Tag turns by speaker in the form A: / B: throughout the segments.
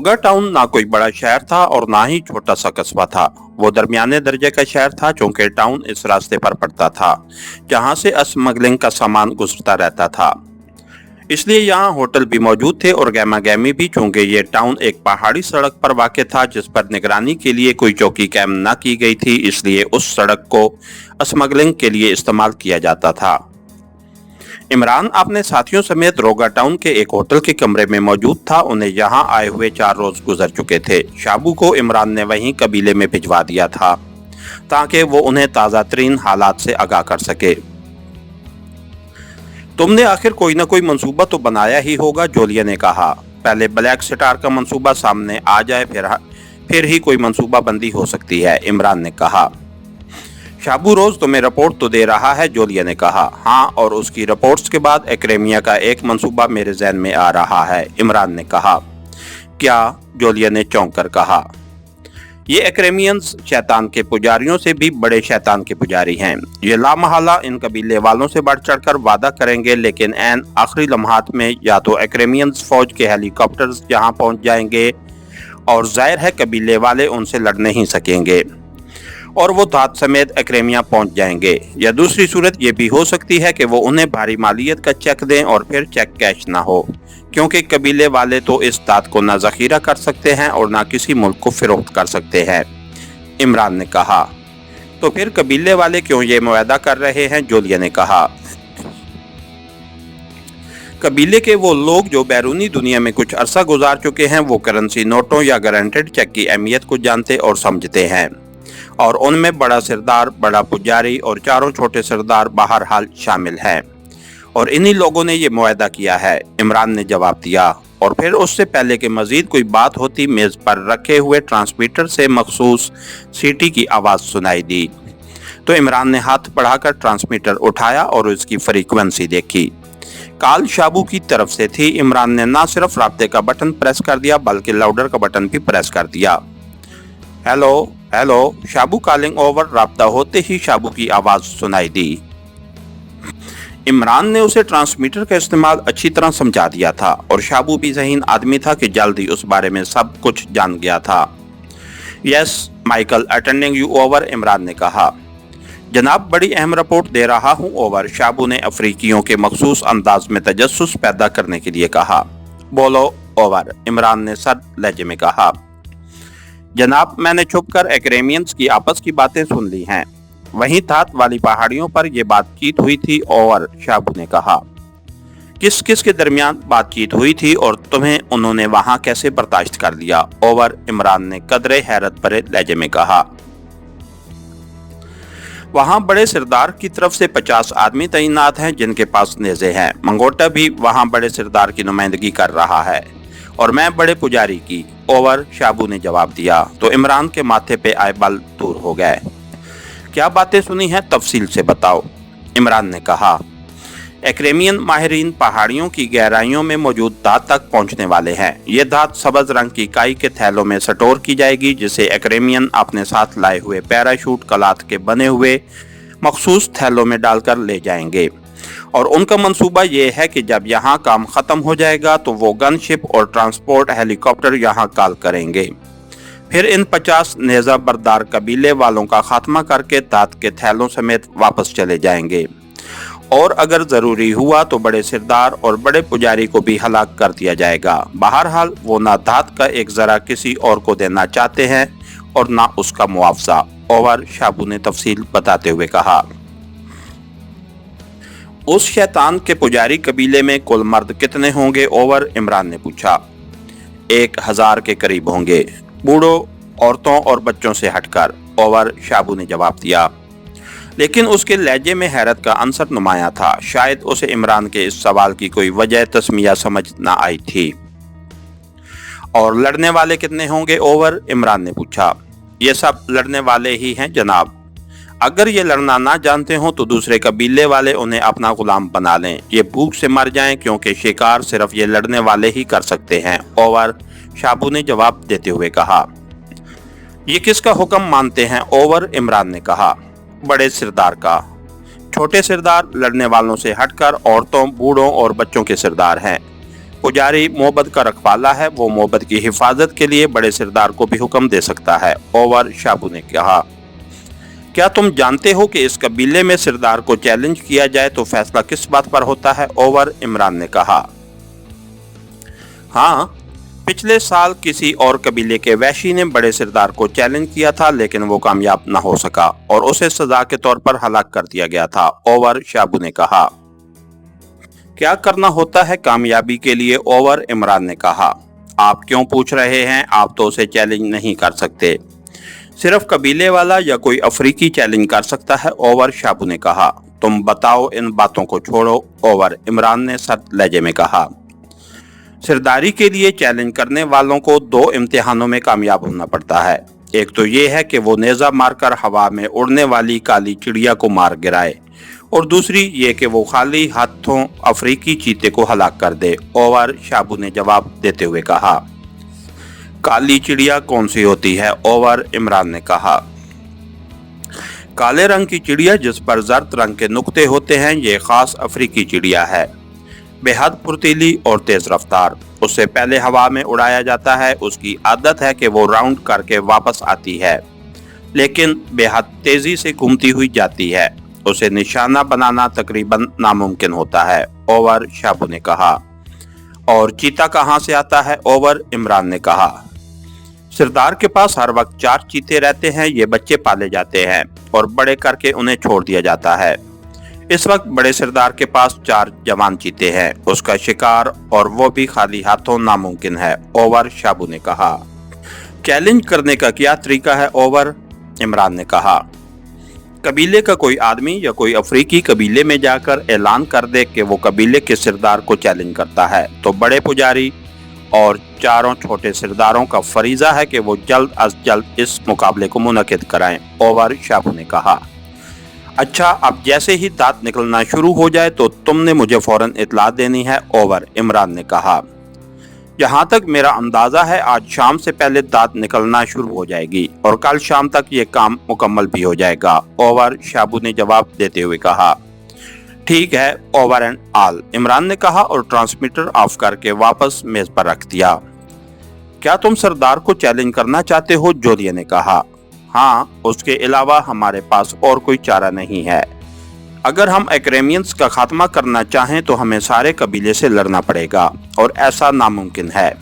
A: रोगा टाउन ना कोई बड़ा शहर था और ना ही छोटा सा कस्बा था। वो दरमियाने दर्जे का शहर था, चूंकि टाउन इस रास्ते पर पड़ता था जहां से स्मगलिंग का सामान गुजरता रहता था। इसलिए यहाँ होटल भी मौजूद थे और गहमा गहमी भी, चूंकि ये टाउन एक पहाड़ी सड़क पर वाक़ था जिस पर निगरानी के लिए कोई चौकी कैम न की गई थी। इसलिए उस सड़क को स्मगलिंग के लिए इस्तेमाल किया जाता था। इमरान अपने साथियों समेत रोगा टाउन के एक होटल के कमरे में मौजूद था। उन्हें यहाँ आए हुए 4 रोज गुजर चुके थे। शाबू को इमरान ने वहीं कबीले में भिजवा दिया था ताकि वो उन्हें ताज़ा तरीन हालात से आगाह कर सके। तुमने आखिर कोई ना कोई मंसूबा तो बनाया ही होगा, जोलिया ने कहा। पहले ब्लैक स्टार का मंसूबा सामने आ जाए फिर ही कोई मंसूबा बंदी हो सकती है, इमरान ने कहा। शाबू रोज तुम्हें रिपोर्ट तो दे रहा है, जोलिया ने कहा। हाँ, और उसकी रिपोर्ट्स के बाद एक्रेमिया का एक मंसूबा मेरे ज़हन में आ रहा है, इमरान ने कहा। क्या? जोलिया ने चौंक कर कहा। ये एक्रेमियंस शैतान के पुजारियों से भी बड़े शैतान के पुजारी हैं। ये लामहला इन कबीले वालों से बढ़ चढ़कर वादा करेंगे, लेकिन ऐन आखिरी लम्हात में या तो एक्रेमियंस फौज के हेलीकॉप्टर्स यहाँ पहुँच जाएंगे और जाहिर है कबीले वाले उनसे लड़ नहीं सकेंगे और वो धात समेत एक्रेमिया पहुंच जाएंगे, या दूसरी सूरत ये भी हो सकती है कि वो उन्हें भारी मालियत का चेक दें और फिर चेक कैश ना हो, क्योंकि कबीले वाले तो इस धात को ना ज़ख़ीरा कर सकते हैं और ना किसी मुल्क को फ़रोख्त कर सकते हैं, इमरान ने कहा। तो फिर कबीले वाले क्यों ये मुआहदा कर रहे हैं, जोलिया ने कहा। कबीले के वो लोग जो बैरूनी दुनिया में कुछ अरसा गुजार चुके हैं, वो करेंसी नोटों या गारंटेड चेक की अहमियत को जानते और समझते हैं, और उनमें बड़ा सरदार, बड़ा पुजारी और 4 छोटे सरदार बहरहाल शामिल हैं, और इन्हीं लोगों ने ये मुआहदा किया है, इमरान ने जवाब दिया। और फिर उससे पहले कि मजीद कोई बात होती, मेज़ पर रखे हुए ट्रांसमीटर से मखसूस सीटी की आवाज़ सुनाई दी। तो इमरान ने हाथ बढ़ाकर ट्रांसमीटर उठाया और उसकी फ्रीक्वेंसी देखी। कॉल शाबू की तरफ से थी। इमरान ने ना सिर्फ राब्ते का बटन प्रेस कर दिया बल्कि लाउडर का बटन भी प्रेस कर दिया। हेलो हेलो, शाबू कॉलिंग ओवर। राब्ता होते ही शाबू की आवाज सुनाई दी। इमरान ने उसे ट्रांसमीटर का इस्तेमाल अच्छी तरह समझा दिया था और शाबू भी ज़हीन आदमी था कि जल्दी उस बारे में सब कुछ जान गया था। Yes Michael, attending you over, Imran ने कहा। जनाब, बड़ी अहम रिपोर्ट दे रहा हूँ, ओवर, शाबू ने अफ्रीकियों के मखसूस अंदाज में तजस्सुस पैदा करने के लिए कहा। बोलो, ओवर, इमरान ने सर लहजे में कहा। जनाब, मैंने छुपकर एक्रेमियंस की आपस की बातें सुन ली हैं। वहीं धात वाली पहाड़ियों पर यह बातचीत हुई थी, ओवर, शाबू ने कहा। किस किस के दरमियान बातचीत हुई थी और तुम्हें उन्होंने वहां कैसे बर्दाश्त कर लिया, ओवर, इमरान ने कदरे हैरत भरे लहजे में कहा। वहां बड़े सरदार की तरफ से 50 आदमी तैनात हैं जिनके पास नेज़े हैं। मंगोटा भी वहां बड़े सरदार की नुमाइंदगी कर रहा है और मैं बड़े पुजारी की, ओवर, शाबू ने जवाब दिया। तो इमरान के माथे पे आए बाल दूर हो गए। क्या बातें सुनी हैं, तफसील से बताओ, इमरान ने कहा। एक्रेमियन माहिरीन पहाड़ियों की गहराइयों में मौजूद धात तक पहुंचने वाले हैं। ये धात सब्ज रंग की काई के थैलों में स्टोर की जाएगी, जिसे एक्रेमियन अपने साथ लाए हुए पैराशूट कलात के बने हुए मखसूस थैलों में डालकर ले जाएंगे, और उनका मंसूबा ये है कि जब यहाँ काम ख़त्म हो जाएगा तो वो गनशिप और ट्रांसपोर्ट हेलीकॉप्टर यहाँ कॉल करेंगे। फिर इन 50 नेज़ा बरदार कबीले वालों का खात्मा करके धात के थैलों समेत वापस चले जाएंगे, और अगर ज़रूरी हुआ तो बड़े सरदार और बड़े पुजारी को भी हलाक कर दिया जाएगा। बहरहाल वो ना धात का एक ज़रा किसी और को देना चाहते हैं और ना उसका मुआवजा, ओवर, शाबू ने तफसील बताते हुए कहा। उस शैतान के पुजारी कबीले में कुल मर्द कितने होंगे, ओवर, इमरान ने पूछा। 1000 के करीब होंगे, बूढ़ों, औरतों और बच्चों से हटकर, ओवर, शाबू ने जवाब दिया। लेकिन उसके लहजे में हैरत का अंसर नुमाया था। शायद उसे इमरान के इस सवाल की कोई वजह तस्मिया समझ ना आई थी। और लड़ने वाले कितने होंगे, ओवर, इमरान ने पूछा। ये सब लड़ने वाले ही हैं जनाब। अगर ये लड़ना ना जानते हो तो दूसरे कबीले वाले उन्हें अपना गुलाम बना लें, ये भूख से मर जाएं, क्योंकि शिकार सिर्फ ये लड़ने वाले ही कर सकते हैं, ओवर, शाबू ने जवाब देते हुए कहा। ये किसका हुक्म मानते हैं, ओवर, इमरान ने कहा। बड़े सरदार का। छोटे सरदार लड़ने वालों से हटकर औरतों, बूढ़ों और बच्चों के सरदार हैं। पुजारी मोहब्बत का रखवाला है, वो मोहब्बत की हिफाजत के लिए बड़े सरदार को भी हुक्म दे सकता है। ओवर शाबू ने कहा, क्या तुम जानते हो कि इस कबीले में सरदार को चैलेंज किया जाए तो फैसला किस बात पर होता है? ओवर इमरान ने कहा, हाँ, पिछले साल किसी और कबीले के वैशी ने बड़े सरदार को चैलेंज किया था, लेकिन वो कामयाब न हो सका और उसे सजा के तौर पर हलाक कर दिया गया था। ओवर शाबू ने कहा, क्या करना होता है कामयाबी के लिए? ओवर इमरान ने कहा, आप क्यों पूछ रहे हैं? आप तो उसे चैलेंज नहीं कर सकते, सिर्फ कबीले वाला या कोई अफ्रीकी चैलेंज कर सकता है। ओवर शाबू ने कहा, तुम बताओ, इन बातों को छोड़ो। ओवर इमरान ने सख्त लहजे में कहा, सरदारी के लिए चैलेंज करने वालों को 2 इम्तिहानों में कामयाब होना पड़ता है। एक तो ये है कि वो नेजा मारकर हवा में उड़ने वाली काली चिड़िया को मार गिराए, और दूसरी ये कि वो खाली हाथों अफ्रीकी चीते को हलाक कर दे। ओवर शाबू ने जवाब देते हुए कहा, काली चिड़िया कौन सी होती है? ओवर इमरान ने कहा, काले रंग की चिड़िया जिस पर जर्द रंग के नुक्ते होते हैं, ये खास अफ्रीकी चिड़िया है, बेहद फुर्तीली और तेज रफ्तार। उससे पहले हवा में उड़ाया जाता है। उसकी आदत है कि वो राउंड करके वापस आती है, लेकिन बेहद तेजी से घूमती हुई जाती है। उसे निशाना बनाना तकरीबन नामुमकिन होता है। ओवर शाबू ने कहा, और चीता कहाँ से आता है? ओवर इमरान ने कहा, सरदार के पास हर वक्त 4 चीते रहते हैं। ये बच्चे पाले जाते हैं और बड़े करके उन्हें छोड़ दिया जाता है। इस वक्त बड़े सरदार के पास 4 जवान चीते हैं। उसका शिकार, और वो भी खाली हाथों, नामुमकिन है। ओवर शाबू ने कहा, चैलेंज करने का क्या तरीका है? ओवर इमरान ने कहा, कबीले का कोई आदमी या कोई अफ्रीकी कबीले में जाकर ऐलान कर दे कि वो कबीले के सरदार को चैलेंज करता है, तो बड़े पुजारी और 4 छोटे सरदारों का फरीजा है कि वो जल्द अज जल्द इस मुकाबले को मुनक्किद कराएं। ओवर शाबू ने कहा, अच्छा, अब जैसे ही दांत निकलना शुरू हो जाए तो तुमने मुझे फौरन इतला देनी है। ओवर इमरान ने कहा, जहां तक मेरा अंदाजा है आज शाम से पहले दांत निकलना शुरू हो जाएगी और कल शाम तक ये काम मुकम्मल भी हो जाएगा। ओवर शाबू ने जवाब देते हुए कहा, ठीक है, ओवर एंड ऑल, इमरान ने कहा और ट्रांसमीटर ऑफ करके वापस मेज पर रख दिया। क्या तुम सरदार को चैलेंज करना चाहते हो? जोलिया ने कहा, हाँ, उसके अलावा हमारे पास और कोई चारा नहीं है। अगर हम एक्रेमियंस का खात्मा करना चाहें तो हमें सारे कबीले से लड़ना पड़ेगा, और ऐसा नामुमकिन है।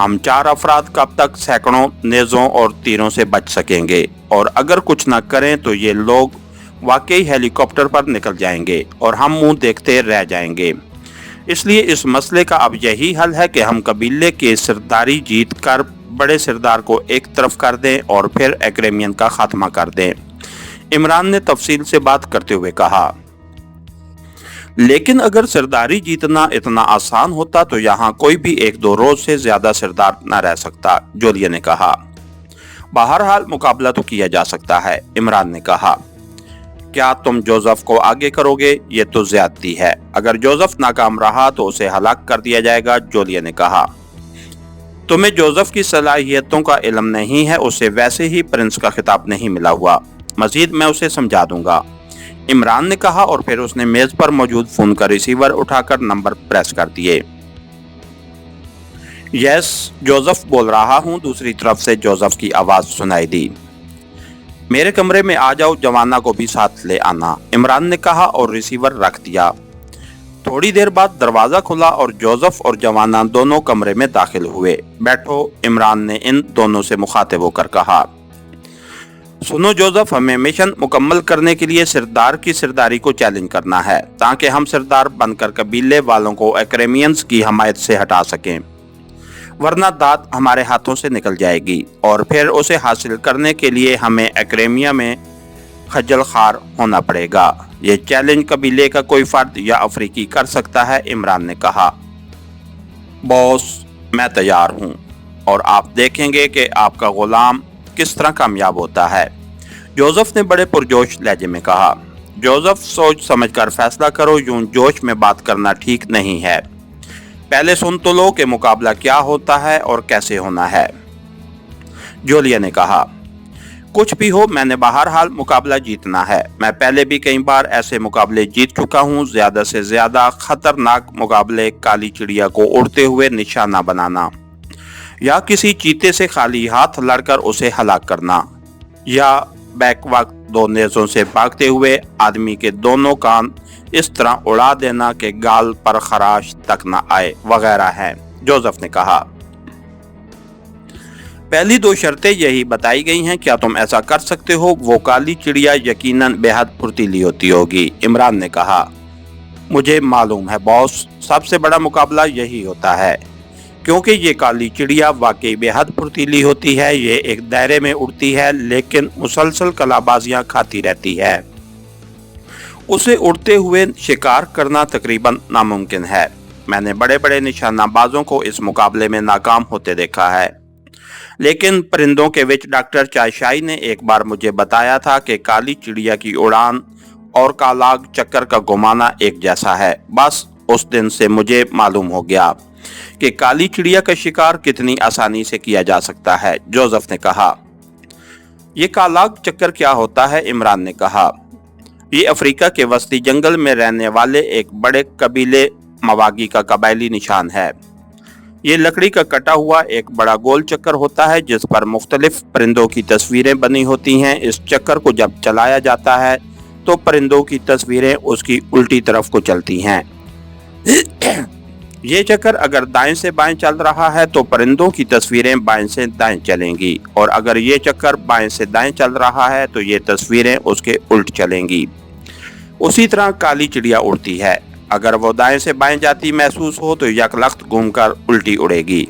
A: हम 4 अफराद कब तक सैकड़ों नेज़ों और तीरों से बच सकेंगे, और अगर कुछ न करें तो ये लोग वाकई हेलीकॉप्टर पर निकल जाएंगे और हम मुंह देखते रह जाएंगे। इसलिए इस मसले का अब यही हल है कि हम कबीले की सरदारी जीत कर बड़े सरदार को एक तरफ कर दें और फिर एक्रेमियन का खात्मा कर दें। इमरान ने तफसील से बात करते हुए कहा, लेकिन अगर सरदारी जीतना इतना आसान होता तो यहाँ कोई भी 1-2 रोज से ज्यादा सरदार न रह सकता। जोलिया ने कहा, बहरहाल मुकाबला तो किया जा सकता है। इमरान ने कहा, क्या तुम जोसेफ को आगे करोगे? ये तो ज्यादती है। अगर जोसेफ नाकाम रहा तो उसे हलाक कर दिया जाएगा। जोलिया ने कहा, तुम्हें जोसेफ की सलाहियतों का इल्म नहीं है, उसे वैसे ही प्रिंस का खिताब नहीं मिला हुआ। मजीद मैं उसे समझा दूंगा। इमरान ने कहा और फिर उसने मेज पर मौजूद फोन का रिसीवर उठाकर नंबर प्रेस कर दिए। यस, जोसेफ बोल रहा हूं। दूसरी तरफ से जोसेफ की आवाज सुनाई दी। मेरे कमरे में आ जाओ, जवाना को भी साथ ले आना, इमरान ने कहा और रिसीवर रख दिया। थोड़ी देर बाद दरवाजा खुला और जोसेफ और जवाना दोनों कमरे में दाखिल हुए। बैठो, इमरान ने इन दोनों से मुखातिब होकर कहा। सुनो जोसेफ, हमें मिशन मुकम्मल करने के लिए सरदार की सरदारी को चैलेंज करना है, ताकि हम सरदार बनकर कबीले वालों को एक्रेमियंस की हमायत से हटा सकें, वरना दांत हमारे हाथों से निकल जाएगी और फिर उसे हासिल करने के लिए हमें एक्रेमिया में खज्जल खार होना पड़ेगा। ये चैलेंज कबीले का कोई फर्द या अफ्रीकी कर सकता है। इमरान ने कहा, बॉस, मैं तैयार हूँ और आप देखेंगे कि आपका गुलाम किस तरह कामयाब होता है। जोसेफ ने बड़े पुरजोश लहजे में कहा। जोसेफ, सोच समझकर फैसला करो, यूं जोश में बात करना ठीक नहीं है। पहले सुन तो लो कि मुकाबला क्या होता है और कैसे होना है। जोलिया ने कहा, कुछ भी हो, मैंने बहरहाल मुकाबला जीतना है। मैं पहले भी कई बार ऐसे मुकाबले जीत चुका हूँ। ज्यादा से ज्यादा खतरनाक मुकाबले काली चिड़िया को उड़ते हुए निशाना बनाना, या किसी चीते से खाली हाथ लड़कर उसे हलाक करना, या बैक वक्त दो नेज़ों से भागते हुए आदमी के दोनों कान इस तरह उड़ा देना कि गाल पर खराश तक न आए, वगैरह हैं, जोसेफ ने कहा। पहली दो शर्तें यही बताई गई हैं, क्या तुम ऐसा कर सकते हो? वो काली चिड़िया यकीनन बेहद फुर्तीली होती होगी, इमरान ने कहा। मुझे मालूम है बॉस, सबसे बड़ा मुकाबला यही होता है, क्योंकि ये काली चिड़िया वाकई बेहद फुर्तीली होती है। ये एक दायरे में उड़ती है, लेकिन मुसलसल कलाबाजियां खाती रहती है। उसे उड़ते हुए शिकार करना तकरीबन नामुमकिन है। मैंने बड़े बड़े निशानाबाजों को इस मुकाबले में नाकाम होते देखा है, लेकिन परिंदों के विच डॉक्टर चायशाई ने एक बार मुझे बताया था कि काली चिड़िया की उड़ान और कालाग चक्कर का घुमाना एक जैसा है। बस उस दिन से मुझे मालूम हो गया कि काली चिड़िया का शिकार कितनी आसानी से किया जा सकता है, जोसेफ ने कहा। ये कालाग चक्कर क्या होता है? इमरान ने कहा। ये अफ्रीका के वस्ती जंगल में रहने वाले एक बड़े कबीले मवागी का कबायली निशान है। ये लकड़ी का कटा हुआ एक बड़ा गोल चक्कर होता है जिस पर मुख्तलिफ परिंदों की तस्वीरें बनी होती हैं। इस चक्कर को जब चलाया जाता है तो परिंदों की तस्वीरें उसकी उल्टी तरफ को चलती हैं। ये चक्कर अगर दाएं से बाएं चल रहा है तो परिंदों की तस्वीरें बाएं से दाएं चलेंगी, और अगर ये चक्कर बाएं से दाएं चल रहा है तो ये तस्वीरें उसके उल्ट चलेंगी। उसी तरह काली चिड़िया उड़ती है। अगर वो दाएं से बाएं जाती महसूस हो तो यकलख्त घूमकर उल्टी उड़ेगी।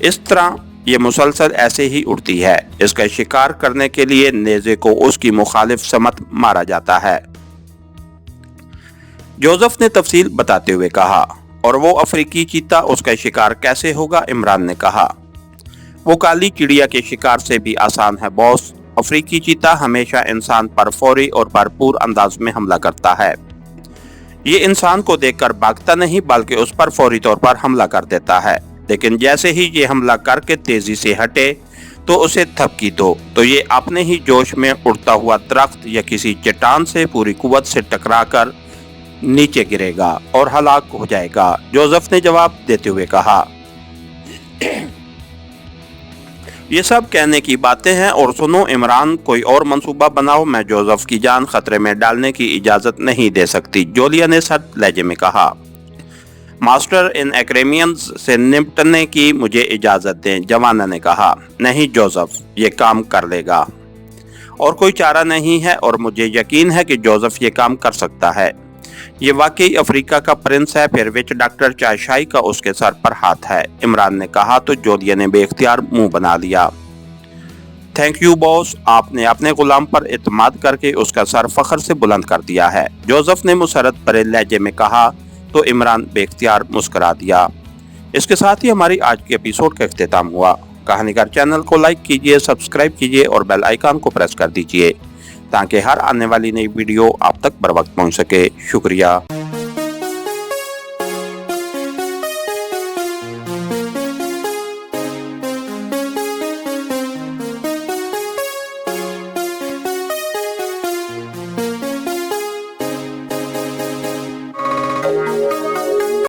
A: इस तरह ये मुसलसल ऐसे ही उड़ती है। इसका शिकार करने के लिए नेज़े को उसकी मुखालिफ समत मारा जाता है, जोसेफ ने तफसील बताते हुए कहा। और वो अफ्रीकी चीता, उसका शिकार कैसे होगा? इमरान ने कहा। वो काली चिड़िया के शिकार से भी आसान है बॉस। अफ्रीकी चीता हमेशा इंसान पर फौरी और भरपूर अंदाज में हमला करता है। ये इंसान को देखकर भागता नहीं बल्कि उस पर फौरी तौर पर हमला कर देता है, लेकिन जैसे ही ये हमला करके तेजी से हटे तो उसे थपकी दो तो ये अपने ही जोश में उड़ता हुआ दरख्त या किसी चट्टान से पूरी कुव्वत से टकराकर नीचे गिरेगा और हलाक हो जाएगा, जोसेफ ने जवाब देते हुए कहा। ये सब कहने की बातें हैं, और सुनो इमरान, कोई और मंसूबा बनाओ। मैं जोसेफ की जान खतरे में डालने की इजाजत नहीं दे सकती, जोलिया ने सख्त लहजे में कहा। मास्टर इन एक्रेमियंस से निपटने की मुझे इजाजत दें, जवाना ने कहा। नहीं जोसेफ, ये काम कर लेगा, और कोई चारा नहीं है, और मुझे यकीन है कि जोसेफ ये काम कर सकता है। ये वाकई अफ्रीका का प्रिंस है। फिर विच डॉक्टर चायशाई का उसके सर पर हाथ है, इमरान ने कहा तो जोलिया ने बेख्तियार मुंह बना लिया। थैंक यू बॉस, आपने अपने गुलाम पर इत्मीनान करके उसका सर फख्र से बुलंद कर दिया है, जोसेफ ने मुसरत भरे लहजे में कहा तो इमरान बेख्तियार मुस्कुरा दिया। इसके साथ ही हमारी आज के एपिसोड का इख्तिताम हुआ। कहानीकार चैनल को लाइक कीजिए, सब्सक्राइब कीजिए और बेल आइकन को प्रेस कर दीजिए ताकि हर आने वाली नई वीडियो आप तक बर वक्त पहुँच सके। शुक्रिया।